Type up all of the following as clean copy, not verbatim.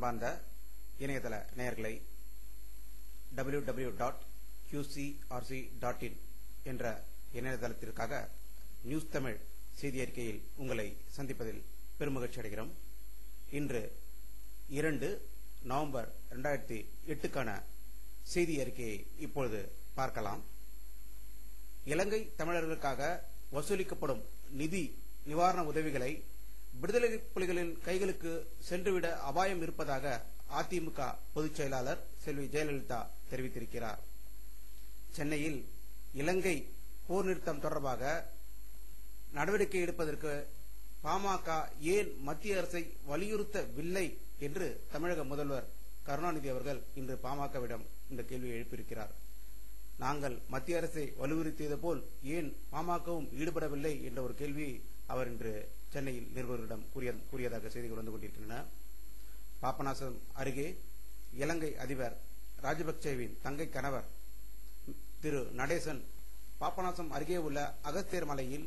அன்பார்ந்த இணையதள நேயர்களை www.qcrc.in என்ற இணையதளத்திற்காக நியூஸ் தமிழ் செய்தி அறிக்கையில் உங்களை சந்திப்பதில் பெருமகிழ்ச்சி அடைகிறோம். இன்று 2 நவம்பர் 2008க்கான செய்தி அறிக்கையை இப்பொழுது பார்க்கலாம். இலங்கை தமிழர்களுக்காக வசூலிக்கப்படும் நிதி நிவாரண உதவிகளை விடுதலை புலிகளின் கைகளுக்கு சென்றுவிட அபாயம் இருப்பதாக அதிமுக பொதுச் செயலாளர் செல்வி ஜெயலலிதா தெரிவித்திருக்கிறார். சென்னையில் இலங்கை போர் நிறுத்தம் தொடர்பாக நடவடிக்கை எடுப்பதற்கு பாமக ஏன் மத்திய அரசை வலியுறுத்தவில்லை என்று தமிழக முதல்வர் கருணாநிதி அவர்கள் இன்று பாமகவிடம் இந்த கேள்வியை எழுப்பியிருக்கிறார். நாங்கள் மத்திய அரசை வலியுறுத்தியது போல் ஏன் பாமகவும் ஈடுபடவில்லை என்ற ஒரு கேள்வியை அவர் இன்று சென்னையில் நிருபர்களிடம் கூறியதாக செய்திகள் வந்து கொண்டிருக்கின்றன. பாபநாசம் அருகே இலங்கை அதிபர் ராஜபக்சேவின் தங்கை கணவர் திரு நடேசன் பாபநாசம் அருகே உள்ள அகஸ்தியர் மலையில்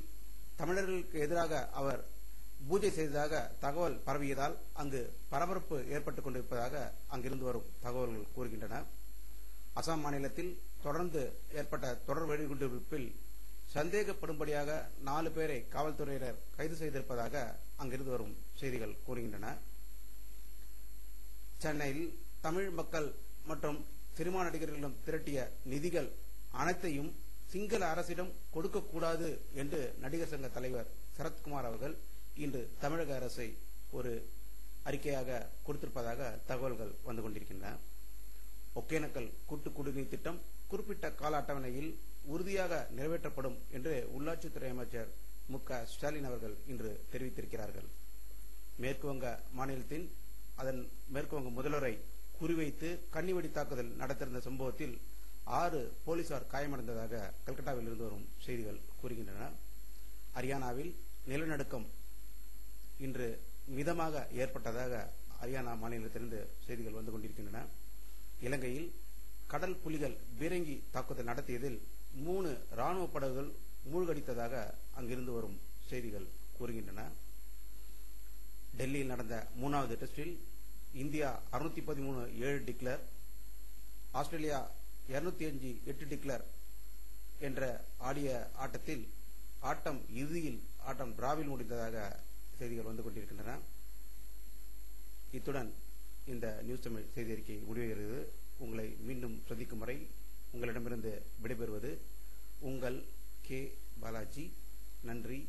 தமிழர்களுக்கு எதிராக அவர் பூஜை செய்ததாக தகவல் பரவியதால் அங்கு பரபரப்பு ஏற்பட்டுக் கொண்டிருப்பதாக அங்கிருந்து வரும் தகவல்கள் கூறுகின்றன. அசாம் மாநிலத்தில் தொடர்ந்து ஏற்பட்ட தொடர் வெடிகுண்டிருப்பில் சந்தேகப்படும்படியாக 4 பேரை காவல்துறையினர் கைது செய்திருப்பதாக அங்கிருந்து வரும் செய்திகள் கூறுகின்றன. சென்னையில் தமிழ் மக்கள் மற்றும் சினிமா நடிகர்களிடம் திரட்டிய நிதிகள் அனைத்தையும் சிங்கள அரசிடம் கொடுக்கக்கூடாது என்று நடிகர் சங்க தலைவர் சரத்குமார் அவர்கள் இன்று தமிழக அரசை ஒரு அறிக்கையாக கொடுத்திருப்பதாக தகவல்கள் வந்து கொண்டிருக்கின்றன. ஒகேனக்கல் கூட்டு குடிநீர் திட்டம் குறிப்பிட்ட கால அட்டவணையில் உறுதியாக நிறைவேற்றப்படும் என்று உள்ளாட்சித்துறை அமைச்சர் மு.க.ஸ்டாலின் அவர்கள் இன்று தெரிவித்திருக்கிறார்கள். மேற்குவங்க மாநிலத்தின் அதன் மேற்குவங்க முதல்வரை குறிவைத்து கன்னிவெடி தாக்குதல் நடத்திருந்த சம்பவத்தில் 6 போலீசார் காயமடைந்ததாக கல்கட்டாவில் இருந்து வரும் செய்திகள் கூறுகின்றன. ஹரியானாவில் நிலநடுக்கம் இன்று மிதமாக ஏற்பட்டதாக ஹரியானா மாநிலத்திலிருந்து செய்திகள் வந்து கொண்டிருக்கின்றன. இலங்கையில் கடல் புலிகள் பீரங்கி தாக்குதல் நடத்தியதில் 3 ராணுவ படகுகள் மூழ்கடித்ததாக அங்கிருந்து வரும் செய்திகள் கூறுகின்றன. டெல்லியில் நடந்த 3வது டெஸ்டில் இந்தியா 613 டிக்ளேர், ஆஸ்திரேலியா 205 டிக்ளேர் என்ற ஆடிய ஆட்டத்தில் இறுதியில் ஆட்டம் டிராவில் முடிந்ததாக செய்திகள் வந்து கொண்டிருக்கின்றன. இத்துடன் இந்த நியூஸ் தமிழ் செய்தி அறிக்கை முடிவடைகிறது. உங்களை மீண்டும் சந்திக்கும் வரை உங்களிடமிருந்து விடைபெறுவது உங்கள் கே பாலாஜி. நன்றி.